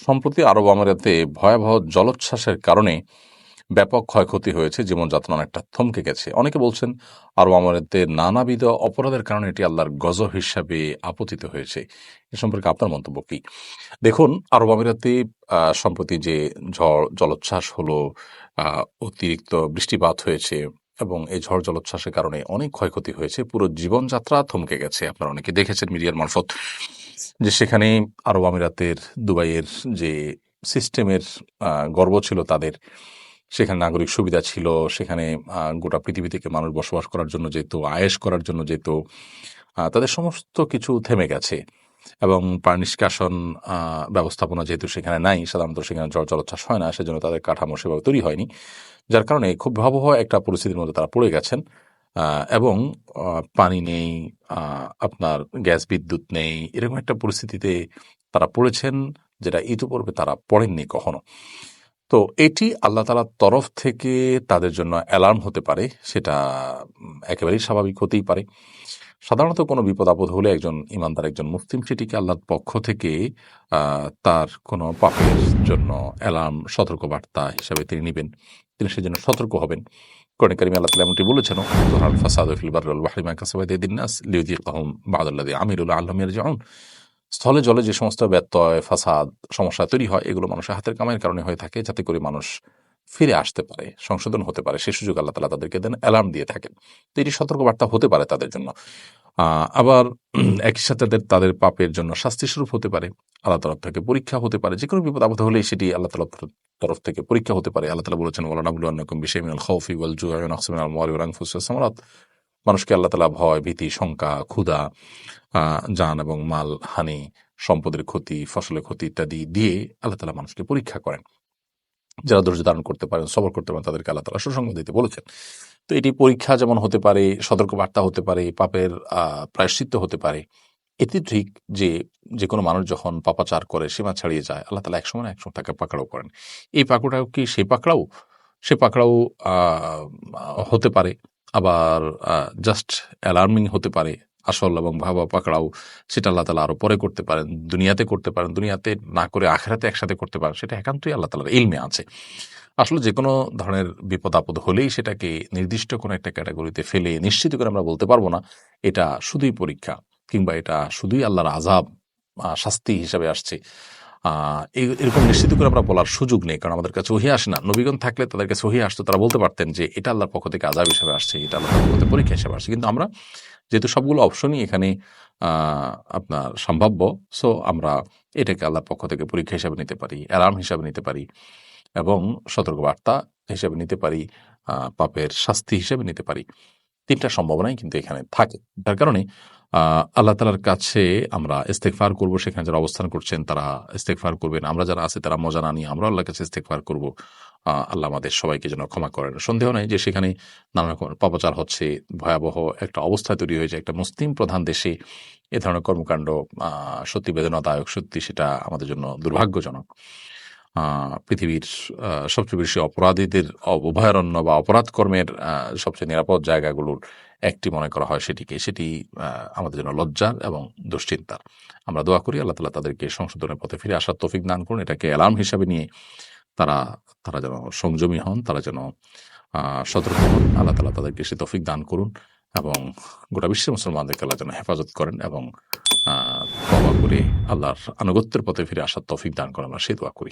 সম্প্রতি আরব আমিরাতে ভয়াবহ জলোচ্ছ্বাসের কারণে ব্যাপক ক্ষয়ক্ষতি হয়েছে, জীবনযাত্রা অনেকটা থমকে গেছে। অনেকে বলছেন আরব আমিরাতে নানাবিধ অপরাধের কারণে এটি আল্লাহর গজব হিসাবে আপতিত হয়েছে। এ সম্পর্কে আপনার মন্তব্য কি? দেখুন, আরব আমিরাতে সম্প্রতি যে ঝড় জলোচ্ছ্বাস হলো, অতিরিক্ত বৃষ্টিপাত হয়েছে এবং এই ঝড় জলোচ্ছ্বাসের কারণে অনেক ক্ষয়ক্ষতি হয়েছে। পুরো জীবনযাত্রা থমকে গেছে। আপনারা অনেকে দেখেছেন মিডিয়ার মারফত যে সেখানে আরব আমিরাতের দুবাইয়ের যে সিস্টেমের গর্ব ছিল তাদের, সেখানে নাগরিক সুবিধা ছিল, সেখানে গোটা পৃথিবী থেকে মানুষ বসবাস করার জন্য যেত, আয়েশ করার জন্য যেত, তাদের সমস্ত কিছু থেমে গেছে এবং পানি নিষ্কাশন ব্যবস্থাপনা যেহেতু সেখানে নাই, সাধারণত সেখানে ঝড় জলোচ্ছ্বাস হয় না, সেজন্য তাদের কাঠামো সেভাবে তৈরি হয়নি। যার কারণে খুব ভয়াবহ একটা পরিস্থিতির মধ্যে তারা পড়ে গেছেন এবং পানি নেই, আপনার গ্যাস বিদ্যুৎ নেই, এরকম একটা পরিস্থিতিতে তারা পড়েছেন যেটা ইতিপূর্বে তারা পড়েননি কখনো। তো এটি আল্লাহ তাআলার তরফ থেকে তাদের জন্য অ্যালার্ম হতে পারে, সেটা একেবারেই স্বাভাবিক হতেই পারে। সাধারণত কোনো বিপদ-আপদ হলে একজন ঈমানদার, একজন মুসলিম সেটিকে আল্লাহর পক্ষ থেকে তার কোনো পাপের জন্য অ্যালার্ম, সতর্কবার্তা হিসাবে তিনি নিবেন। তিনি সেজন্য সতর্ক হবেন। কোরআনে কারিমে আল্লাহ তাআলা এমনটি বলেছেন, "যুহাল ফাসাদু ফিল বাররি ওয়াল বাহরি বিমা কাসাবাত আইদিন নাস লিইয়ুযিকাহুম বা'দাল্লাযী আমিলু লাআল্লাহুম ইয়ারজিউন।" স্থলে জলে যে সমস্ত ব্যত্যয়, ফাসাদ, সমস্যা তৈরি হয়, এগুলো মানুষের হাতের কামাইয়ের কারণে হয়ে থাকে, যাতে করে মানুষ ফিরে আসতে পারে, সংশোধন হতে পারে। সে সুযোগ আল্লাহ তাআলা তাদেরকে দেন, অ্যালার্ম দিয়ে থাকেন। তো এটি সতর্কবার্তা হতে পারে তাদের জন্য। আবার একই সাথে তাদের পাপের জন্য শাস্তিস্বরূপ হতে পারে। আল্লাহ তরফ থেকে পরীক্ষা হতে পারে। যেকোনো বিপদ-আপদ হলেই সেটি আল্লাহ তাআলার তরফ থেকে পরীক্ষা হতে পারে। আল্লাহ তাআলা বলেছেন, "ওয়ালানাবলুওয়ান্নাকুম বিশাইইন মিনাল খাউফি ওয়াল জু'i ওয়া নাকসিম মিনাল আমওয়ালি ওয়াল আনফুসি ওয়াস সামারাত।" মানুষকে আল্লাহ তাআলা ভয়, ভীতি, শঙ্কা, ক্ষুধা, জান এবং মাল হানি, সম্পদের ক্ষতি, ফসলের ক্ষতি ইত্যাদি দিয়ে আল্লাহ তাআলা মানুষকে পরীক্ষা করেন। যারা ধৈর্য ধারণ করতে পারেন, সবর করতে পারেন, তাদেরকে আল্লাহ তাআলা সুসংবাদ দিতে বলেছেন। তো এটি পরীক্ষা যেমন হতে পারে, সতর্কবার্তা হতে পারে, পাপের প্রায়শ্চিত্ত হতে পারে। এটি ঠিক যে যেকোনো মানুষ যখন পাপাচার করে, সীমা ছাড়িয়ে যায়, আল্লাহ তাআলা একসময় না একসময় তাকে পাকড়াও করেন। এই পাকড়াও কি সেই পাকড়াও? সে পাকড়াও আ হতে পারে, আবার জাস্ট অ্যালার্মিং হতে পারে। আসল এবং ভয়াবহ পাকড়াও সেটা আল্লাহ তাআলা আরো পরে করতে পারেন, দুনিয়াতে করতে পারেন, দুনিয়াতে না করে আখিরাতে একসাথে করতে পারেন। সেটা একান্তই আল্লাহ তাআলার ইলমে আছে। আসলে যেকোনো ধরনের বিপদ-আপদ হলেই সেটাকে নির্দিষ্ট কোনো একটা ক্যাটেগরিতে ফেলে নিশ্চিত করে আমরা বলতে পারব না, এটা শুধুই পরীক্ষা কিংবা এটা শুধুই আল্লাহর আযাব, শাস্তি হিসাবে আসছে। এরকম নিশ্চিত করে আমরা বলার সুযোগ নেই। কারণ আমাদের কাছে ওহী আসে না। নবীগণ থাকলে তাদের কাছে ওহী আসতো, তারা বলতে পারতেন যে এটা আল্লাহর পক্ষ থেকে আযাব হিসেবে আসছে, এটা আল্লাহর পক্ষ থেকে পরীক্ষা হিসেবে আসছে। কিন্তু আমরা যেহেতু সবগুলো অপশনই এখানে আ আপনার সম্ভাব্য, সো আমরা এটাকে আল্লাহর পক্ষ থেকে পরীক্ষা হিসাবে নিতে পারি, অ্যালার্ম হিসাবে নিতে পারি এবং সতর্কবার্তা হিসেবে নিতে পারি, পাপের শাস্তি হিসেবে নিতে পারি। ৩ টা সম্ভাবনাই কিন্তু এখানে থাকে। যার কারণে আল্লাহ তাআলার কাছে আমরা ইস্তেগফার করব। সেখানে যারা অবস্থান করছেন তারা ইস্তেগফার করবেন। আমরা যারা আছি তারা মজা না নিয়ে আমরাও আল্লাহর কাছে ইস্তেগফার করব। আল্লাহ আমাদের সবাইকে যেন ক্ষমা করেন। সন্দেহ নাই যে সেখানে নানা রকমের পাপাচার হচ্ছে, ভয়াবহ একটা অবস্থা তৈরি হয়েছে। একটা মুসলিম প্রধান দেশে এ ধরনের কর্মকাণ্ড আ সত্যি বেদনাদায়ক, সত্যি সেটা আমাদের জন্য দুর্ভাগ্যজনক। পৃথিবীর সবচেয়ে বেশি অপরাধীদের অভয়ারণ্য বা অপরাধ কর্মের সবচেয়ে নিরাপদ জায়গাগুলোর একটি মনে করা হয় সেটিকে। সেটি আমাদের জন্য লজ্জার এবং দুশ্চিন্তার। আমরা দোয়া করি আল্লাহ তাআলা তাদেরকে সংশোধনের পথে ফিরে আসার তৌফিক দান করুন। এটাকে অ্যালার্ম হিসাবে নিয়ে তারা তারা যেন সংযমী হন, তারা যেন সতর্ক হন। আল্লাহ তাআলা তাদেরকে সে তৌফিক দান করুন এবং গোটা বিশ্বের মুসলমানদেরকে আল্লাহ যেন হেফাজত করেন এবং আ তওবা করে আল্লাহর আনুগত্যের পথে ফিরে আসার তৌফিক দান করেন, আমরা সেই দোয়া করি।